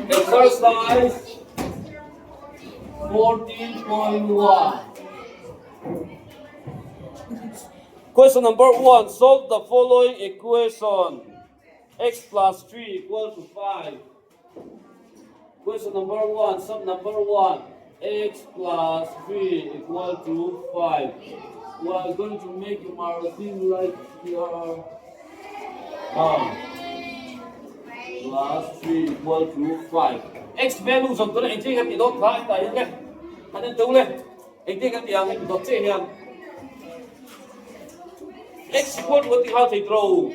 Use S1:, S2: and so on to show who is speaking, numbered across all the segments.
S1: Exercise 14.1. Question number 1. Solve the following equation. X plus 3 equal to 5. Question number 1. Sum number 1. X plus 3 equal to 5. We are going to make our thing like here. Plus 3 equal to 5. X value dùng tôi là anh chị em thì đốt lại tại đây. Anh em tú lên. Anh chị em thì anh đốt chế nha. X equal to what you have to throw.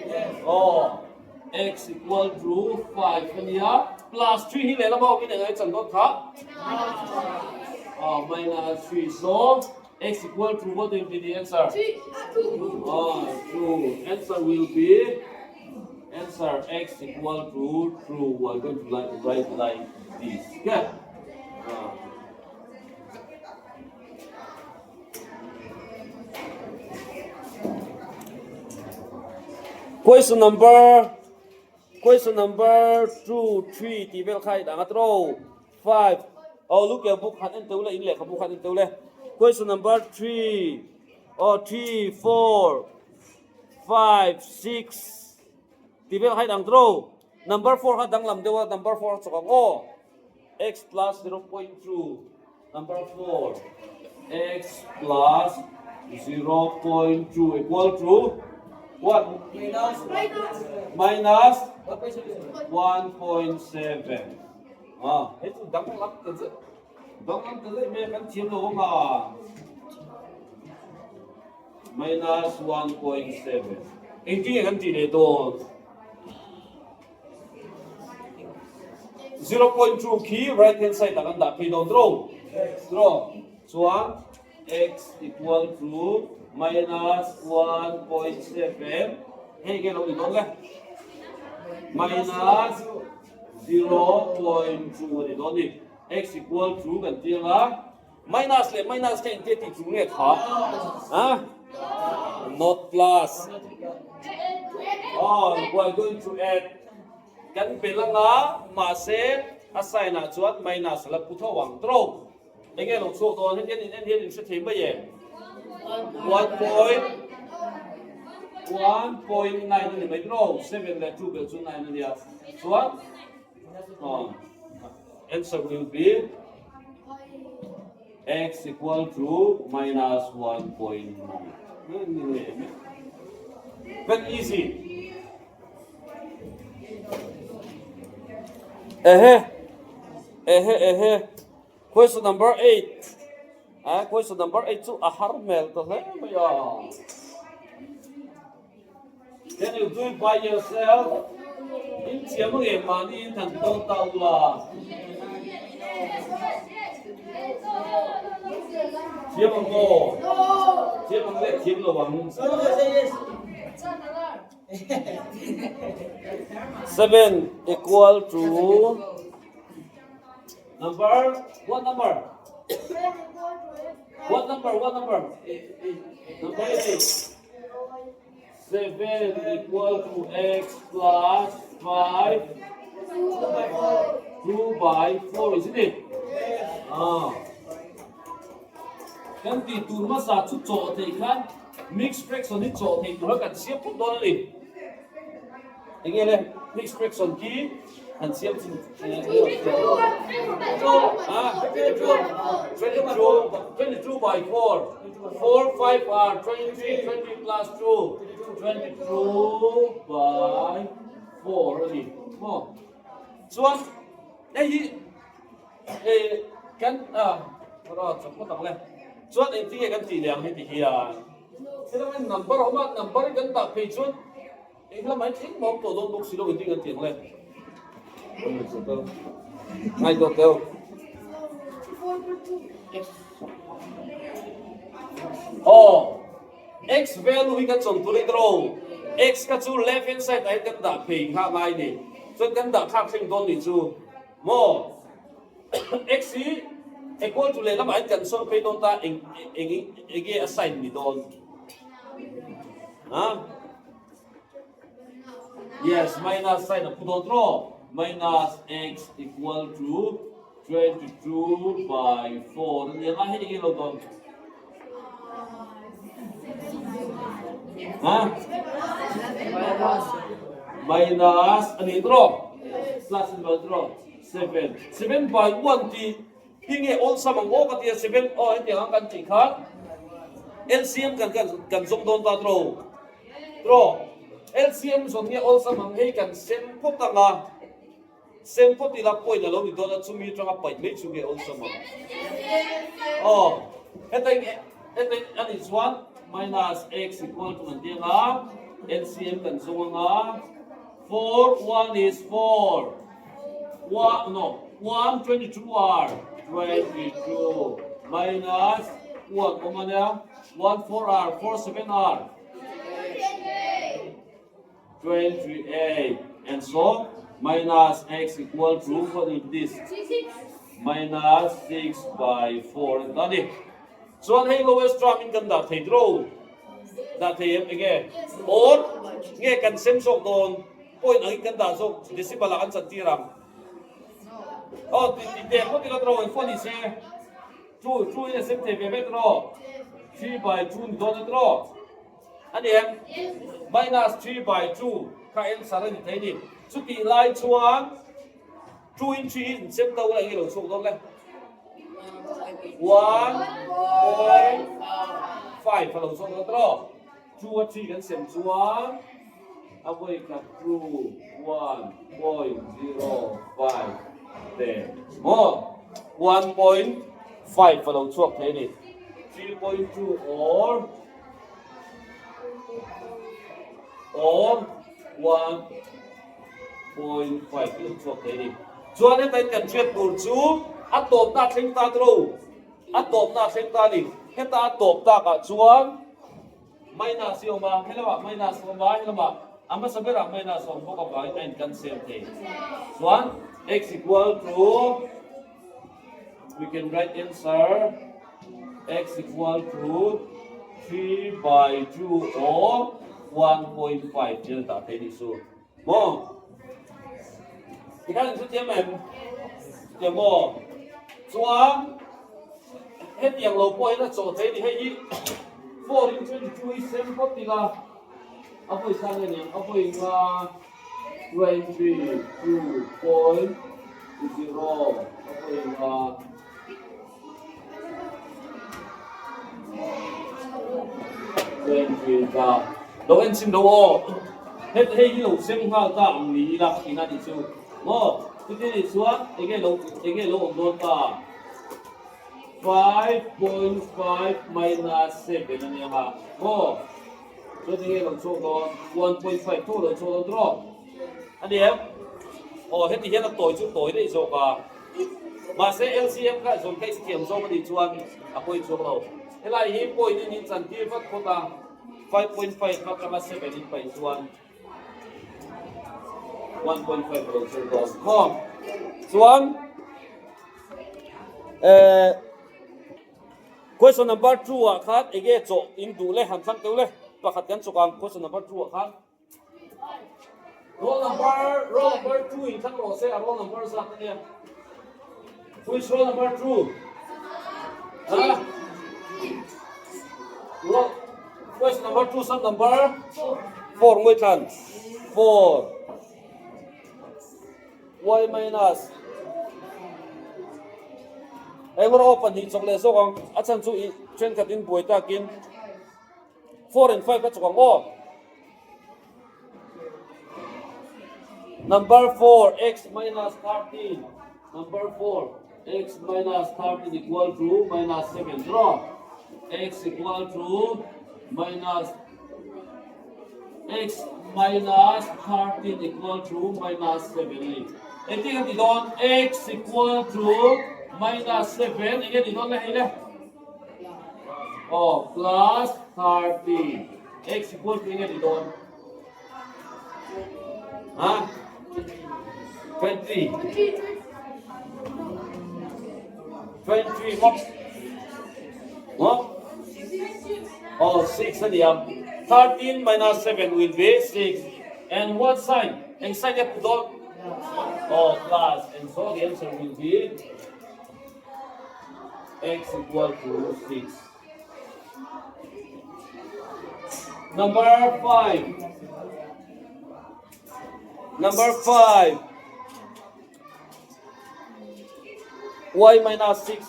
S1: X equal to 5 here. Plus 3 here là bao nhiêu này chẳng đốt khác. Minus 3. So x equal to what will be the answer? 2. Answer will be answer x equal to true. We're going to write like this. Okay. Question number 2, 3. Thì vel khai đã throw 5. Look at book hat and tole in le book hat and tole. Question number 3. 3, 4, 5, 6. Thì vel khai đang throw. Number 4 hat đang làm dewa number 4 so kang x plus 0.2. Number 4. X plus 0.2 equal to what? Minus 1.7. Hết đóng lắm từ giữa. Đóng lắm từ giữa mẹ vẫn chiếm đồ mà. Minus 1.7. Anh chị em chỉ để đồ 0.2 key right hand side akan tak pay down draw. So x equal to minus 1.7. Hey, cái lỗi đó là minus 0.2 để đó đi. X equal to gần tiếng là minus cái anh thì chúng nghe khó. Not plus. We're going to add. Kan bilang nga mase assign na chuat minus la putho wang tro. Engel lo so to hen se thim ba ye. 1.9 ni mai tro 7 la 2 bel 9 ni ya. So answer will be x equal to minus 1.9. Very easy. Question number 8. Question number 8 to a harmel to Can you do it by yourself? In chiam nge mani thằng to tao là. Chiam ngo. Chiam nge chiam lo wang. 7 equal to number. What number? Number 8. 7 equal to x plus 5 2 by 4, isn't it? Kan ti tu ma sa chu cho thei khan mixed fraction ni cho thei tu kan siap put don li. Engele mixed fraction ki and siap chu 22 by 4. 4, 5 are 23, 20 plus 2. 22 by 4 already. So kan rồi chúng ta lên. So anh chị kan chỉ liang thì kia. Thế là number homa number kan ta page one. Anh làm mấy chính một tổ đông bốc xí đâu anh chị kan tiền lên. Ngay đó theo. X value we can chọn tuli draw. X ka chu left hand side ai kan da phe kha mai ni. So kan da khak sing don ni chu. Mo x equal to le lam ai kan so phe don ta ege assign ni don. Yes, minus sign put on draw. minus x equal to 22 by 4. Nên là hết cái lâu tuần. Hả? Minus, anh ấy draw. Plus and draw. 7. 7 by 1 thì hinge all sum ang o katia 7 o hindi ang kan chikhat. LCM kan zong don ta draw. LCM zong ni all sum ang hey kan sem pop ta nga. Sem pop ti la point na lo ni don at sumi tra ka pai me chuge all sum. Oh. Hetay and is 1 minus x equal to nanti nga LCM kan zong nga 4 1 is 4. 1 22 are 22 minus 1 kumana 1 4 are 4 7 are 28 and so minus x equal to what is this minus 6 by 4 and that is so hey lowest term in kan da thei draw da thei again or nge kan sem sok don point ang kan da so decimal an sa tiram. Oh, the what you draw in 40 say 2 is a draw 3 by 2 don't draw and then minus 3 by 2 kain saran ni so the line 1 2 in 3 in same tàu lại cái số đó lên 1.5 phải là số đó draw 2 và 3 can same 1 away cut through 1.05 there. More 1.5 for the truck lady. 3.2 or 1.5 for the truck lady. So anh ta cần chuyện đủ chú áp tộp ta sinh ta đâu áp tộp ta sinh ta đi hết ta áp tộp ta cả chuan minus yêu mà hay là bạn minus mà hay là bạn amma sabi ra minus 1 ko ka and can same thing. Chuan x equal to, we can write answer x equal to 3 by 2 or 1.5 chứ ta thấy đi số. Mo. Thì các bạn xem em. Giờ mo. Xóa. Hết tiền lầu point nó chỗ thấy thì hay gì. 4 into 22 is 7 là. Apa isang ini? Apa yang 22.0 apa yang 20 ka đâu anh xin đâu hết hay nhiều xem ha ta lý là cái này đi chú mo cái này xuống cái lỗ đồn ta 5.5 minus 7 anh em ha mo so the long so don 1.5 to long so draw anh em hết thì là tối đấy rồi cả mà sẽ LCM cái rồi cái kiểm số mà đi chuan quay số đâu thế là hi point in chân kia phát có ta 5.5 phát cho 7 in phải chuan 1.5 long so don không chuan question number 2 khác cái chỗ in đủ lên hàm thang tiêu lên pakhat kan chukang question number 2 khan roll number 2 in thang ro se roll number sa ta ne who is roll number 2 roll question number 2 sum number 4 ngoi than 4 y minus engor open hi chokle so kang achan chu i chen khatin boita kin 4 and 5 that's wrong. Number 4 x minus 13. Number 4 x minus 13 equal to minus 7. Draw x equal to minus x minus 13 equal to minus 7. And think of it x equal to minus 7. Again, you don't let plus 13 x equal to ini don 23 what 6 diam 13 minus 7 will be 6 and what sign and sign up don or plus, and so the answer will be x equal to 6. Number 5. Number 5. Y minus 6.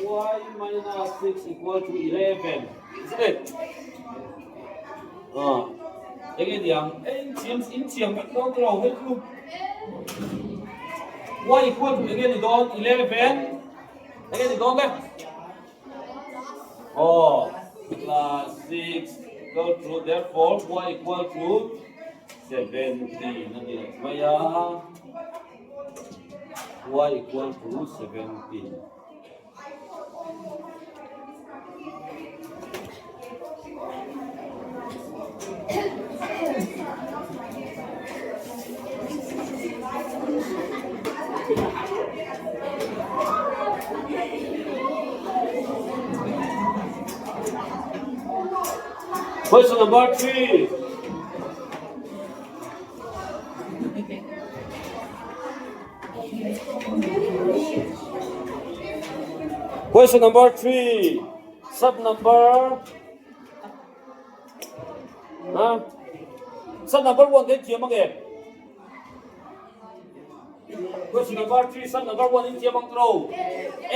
S1: Y minus 6 equal to 11. Isn't it? Again, in chiam don't draw help you. Y equal to again it on 11. Again it on left. Plus 6 equal to, therefore y equal to 17. Maya y equal to 17. Question number 3. Question number 3. Sub number. Sub number 1 đến chiếm bằng gì? Question number 3. Sub number 1 đến chiếm bằng trâu.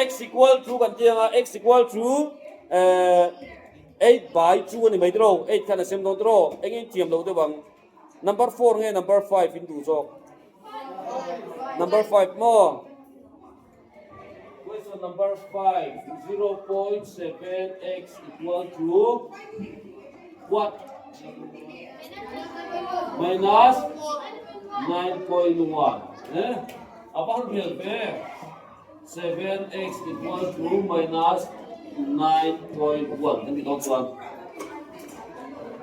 S1: X equal to gần chiếm x equal to 8 by 2 này mấy trâu. 8 khả năng xem đâu trâu. Anh em chiếm đâu tôi bằng number 4 nghe number 5 in đủ cho. Number 5 more. Question number 5. 0.7x equal to what? Minus 9.1. Apa harus bilang 7x equal to minus 9.1. Kan kita tuan.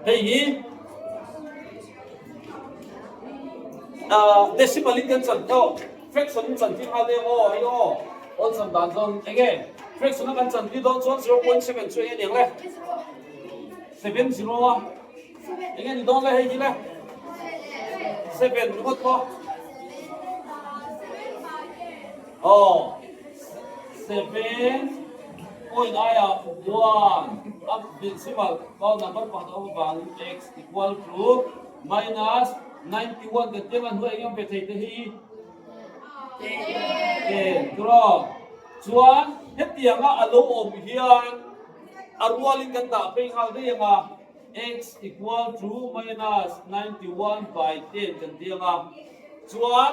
S1: Hey, decimal kan contoh. Fraction contoh ada ayo. On some danson again. Fraction kan contoh don 0.7 so yang leh. 70 Again, you don't let it 7, what for? 7 point 1 up decimal number part of x equal to minus 91 the jalan dua yang betul itu 10 draw cuan hetiang alo om hian arwalin kan tak penghal dia yang x equal to minus 91 by 10 kan dia cuan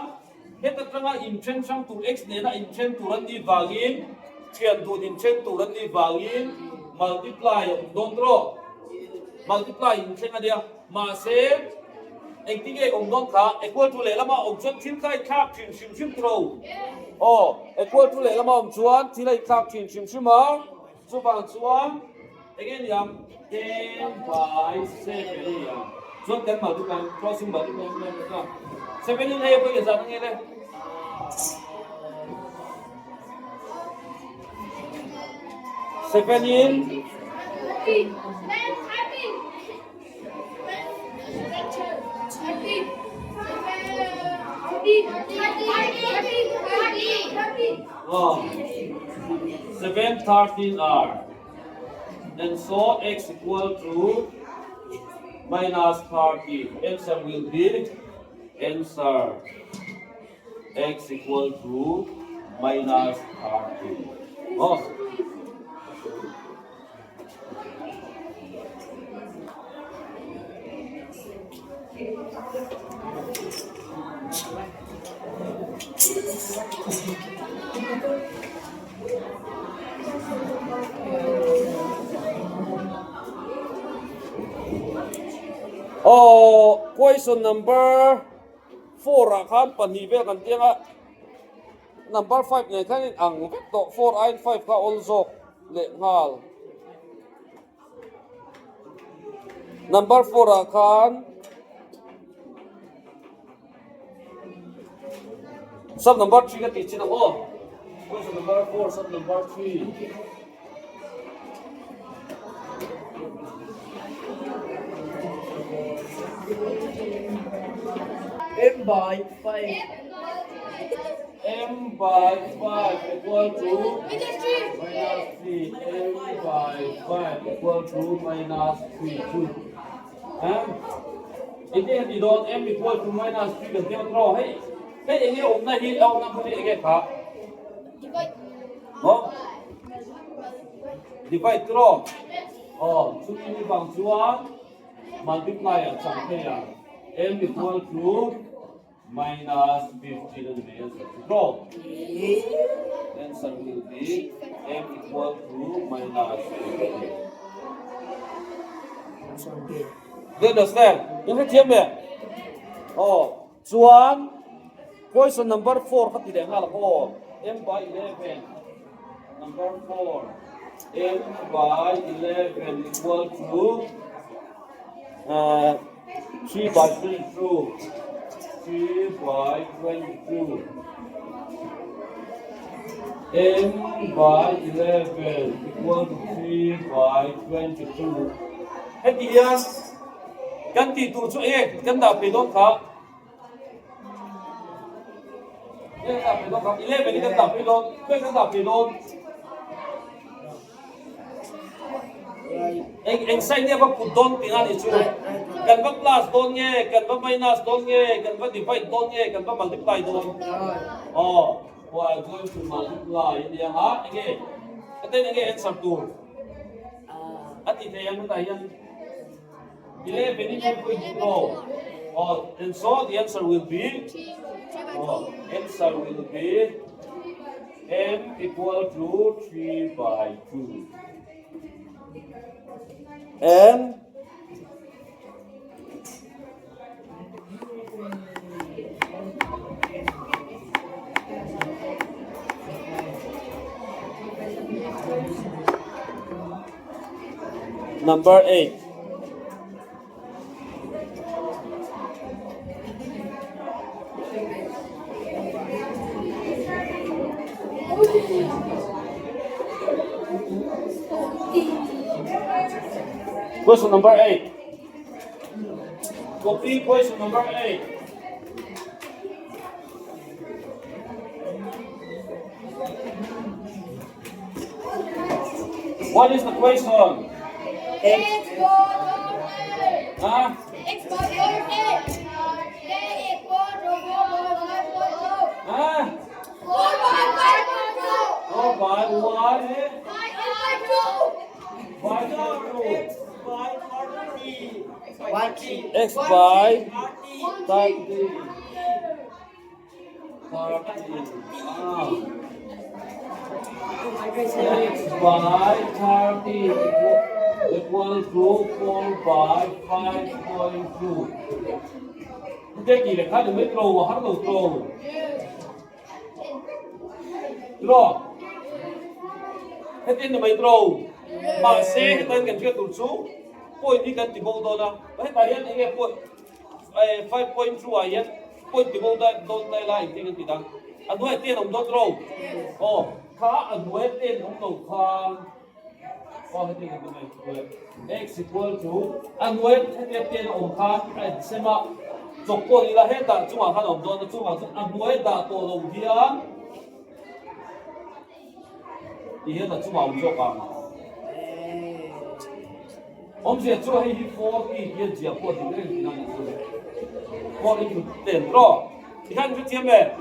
S1: heta tanga intren sang tu x ne na intren tu ran di bangin thian tu intren tu ran di bangin multiply don't draw multiply intren dia ma se engting e ong don kha equal to le lama ong chuan thil khai thak thin sim tro equal to le lama ong chuan thil ai thak thin sim ma chu bang chuan again yam 10 by 7 ya chuan kan ma tu kan crossing ma tu kan 7 in hai poi za nge le 7 in Oh, 7 13 are, and so x equal to minus 30. Answer will be answer x equal to minus 30. Oh. Question number 4 akan panhibe kan tianga number 5 ne kan ang to 4 and 5 ka also le ngal number 4 akan sub number 3 ka tichin ako question number 4 sub number 3
S2: M by 5
S1: M by 5 equal to minus 3. M by 5 equal to minus 3. 2. Ini doon M equal to minus 3 กันเที่ยวรอให้อย่างนี้อมได้ที่เอาน้ำพวกนี้เองครับเนาะ divide รอชุดนี้บางส่วน multiply จังเทีย M equal to minus 15 and the answer to draw. Answer will be M equal to minus 15. Do you understand? Yung hatiyan ba? Soan, question number 4 katide nga ako. M by 11. Number 4. M by 11 equal to 3 by 22. 3 by 22. M by 11 equal to 3 by 22. Hatiyan. Ganti tu chu ganda pe don kha ganda pe don kha 11 ni ganda pe don pe ganda pe don eng sai ne ba put don tinga ni chu kan ba plus don nge kan ba minus don nge kan ba divide don nge kan ba multiply don we are going to multiply dia ha again answer tu ati te yang ta yang 11 equal to and so the answer will be M equal to 3 by 2. And number 8. Question number 8. Copy question number 8. What is the question?
S2: X
S1: Huh?
S2: X equal to 4
S1: Huh? 4 by 1. X by 30. X by 30 equal to 4 by 5.2. Cái gì là khá được mấy trâu mà hắn đầu trâu. Rồi. Hết tin là mấy trâu. Mà xe hết tên cần chưa tụt xuống. Point đi cần tìm bộ đó. Hết tài hiện anh em point 5.2 à hiện. Point tìm bộ đó đây là anh cần tìm đăng. Anh nói tiền ông đó trâu. Khá anh nói tiền ông đầu khá. Hết tin cần tìm này. X equal to. Anh nói tiền ông khá. Anh xem mà. Chọc cô đi là hết ta, chúng ta ông đó, chúng ta ăn muối đã tổ đồng thiên, thì hết là chúng ta ông cho bằng. Ông sẽ cho hay đi phố đi hiện diện phố thì cái gì nào cũng được. Phố đi tiền rồi, thì hắn cứ xem về,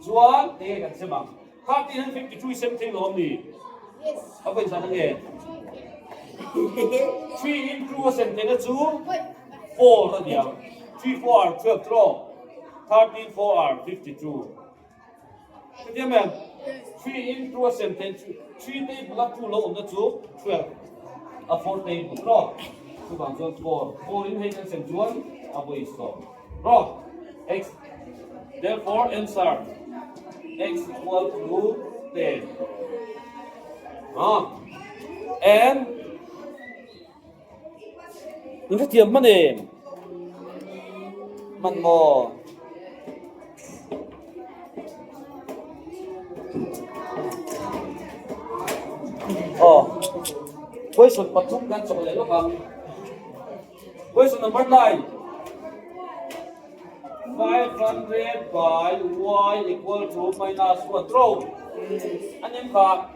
S1: chuan thì cái xem bằng, khác thì hắn 52 xem thêm rồi nhỉ? Ở bên sao nghe? 3 into xem thêm cái chú 4 là nhiều. 3, 4 are 12 draw. 13, 4 are 52. Cái gì 3 into a sentence. 3 table là 2 lâu on the 12. A 4 table draw. 2 bằng 4. 4 in hand and 1. A way stop. Draw. X. Therefore answer. X equal to 10. And những cái tiệm mà nèมันโมquestion ปฐุมกันจบเลยแล้วครับ question number 9 500 by y equal to minus 1. Throw. Anh em cả.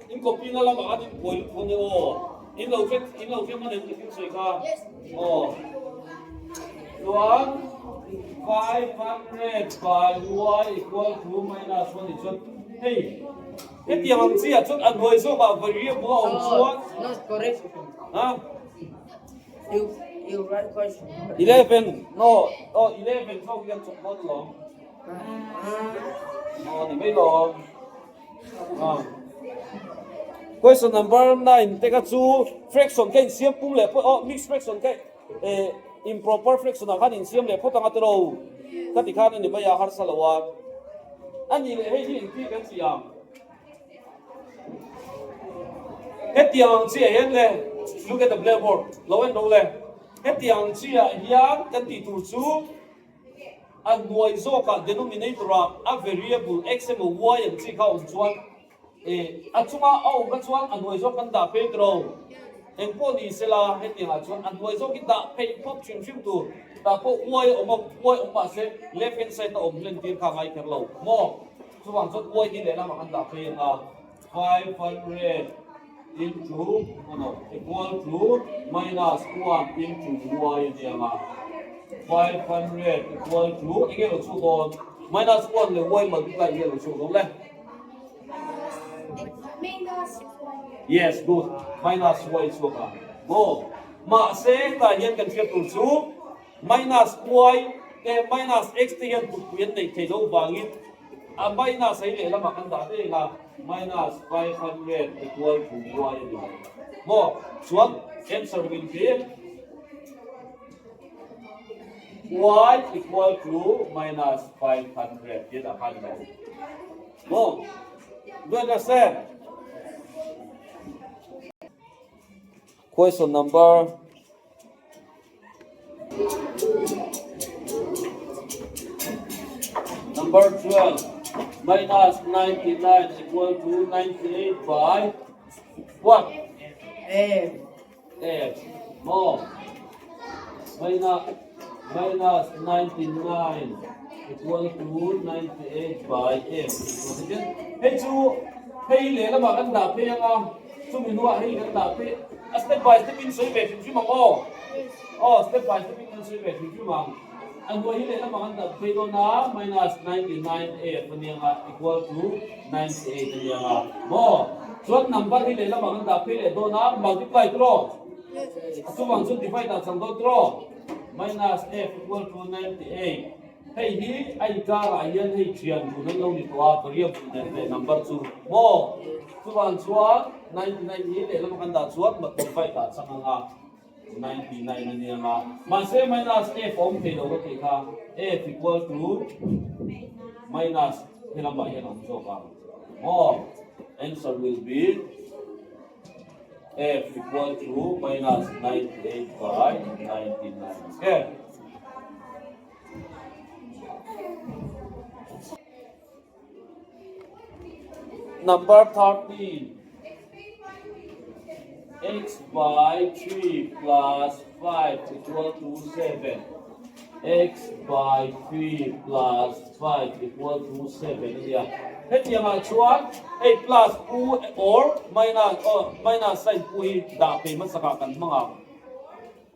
S1: In copy na lang ang ating point po niyo. In low fit man yung sa'yo ka. Luang 500 by y equal to minus 1. It's what? Hey, cái tiền hàng chi à? Chút ăn hồi số bảo variable ông xuống.
S3: No, correct.
S1: Hả?
S3: You right question.
S1: 11. No. 11 không gian chụp con lỏng. Thì mấy lỏng. Question number 9. Take a two fraction cái siam pum lệ mixed fraction cái improper fraction ang kanin siam lệ po tanga tero. Katikhan ni maya har salawa. Ani le hey hi ti kan siam. Hết tiếng chi hiện le. Look at the blackboard. Low and low le. Hết tiếng chi hiện kan ti tu chu. An nuôi zo ka denominator a variable x and y and chi ka on chuan. Achunga au ka chuan an nuôi zo kan da pe tro. Em po ni sela hết tiếng chuan an nuôi zo ki da pe pop chim chim tu. Ta po y oma se left hand side ta om len tin ka ngai kerlo. Mo. Chuan zo y ni le la ma kan da pe na 500 into equal to minus 1 into y dianga 500 equal to again lo chu don minus 1 le y multiply again lo chu don le
S2: Minus.
S1: yes good minus y chu ka mo ma se ta hian kan thia tu chu minus y minus x te hian tu hian nei thei lo wangin a minus ai le lama kan da te nga minus 500 equal to y. More. So answer will be y equal to minus 500. Get a handle. More. Do you understand? Question number number 12. Minus 99 equal to 98 by what?
S3: F.
S1: More. Minus 99 equal to 98 by F. Hey, chú. Hey, lẽ là mà ăn đạp thế không? Chú mình nuôi hey ăn đạp thế. Step by step in suy về phim chú mong step by step in suy về phim chú mong. Ang buhay nila mga tagpito na minus 99 F niya equal to 98 niya mo. So number nila mga tagpito na multiply through. So ang so divide at sang through minus F equal to 98. Hey hi ay kara yan hey chian ko nang ni to variable na number 2 mo. So ang so 99 nila mga tagsuat multiply at sang mga 99 na niya nga. Mase minus F om thelo ko ka. F equal to minus ilang ba yan ang so ka. Mo. Answer will be F equal to minus 98 by 99. Okay. Number 13. X by 3 plus 5 equal to 7. X by 3 plus 5 equal to 7. Yeah. Hết nhà mà chuan a plus u or minus sign u đã bị mất sạc cần mang à.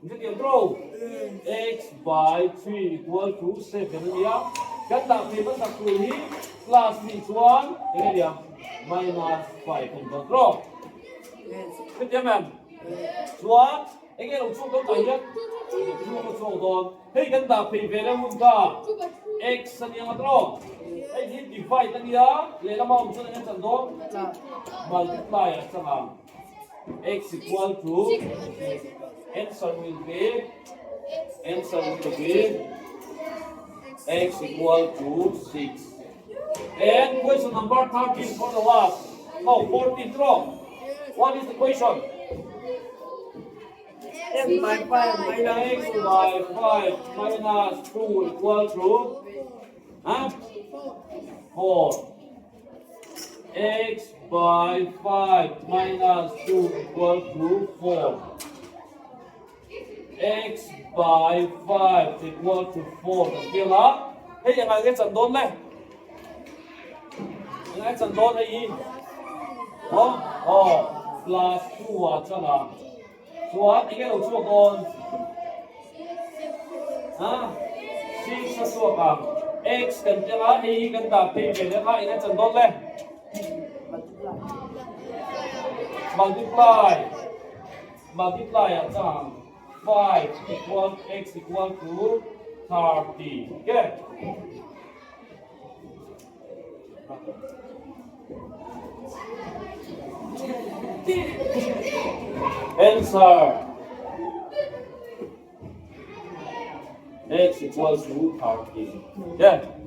S1: Cái điều đâu? X by 3 equal to 7. Yeah. Cái đã bị mất sạc u plus ni chuan cái gì? Minus 5 không đâu. Cái gì mà? Chuan anh em làm chung đâu phải nhất. Chung đâu. Hey cái đã bị về là muốn cả. X anh em mà đâu? Hey hit divide anh ya. Lấy làm ông cho anh em chẳng đâu. Multiply chẳng hạn. X equal to answer will be x equal to 6. And question number 13 for the last. No, 14 wrong. What is the question?
S3: X by 5 minus
S1: X by 5 minus 2 equal to 4. X by 5 minus 2 equal to 4. X by 5 equal to 4 được chưa hả? Thếยังไงcái trận đốn này?ยังไงtrận đốn này? Plus 2 cho là số thì cái đầu số con à 6 số cả x cần cho nó đi cần ta tìm về nó lại cái trận đốn này multiply at time 5 equal x equal to 30 okay answer x equals to 30 okay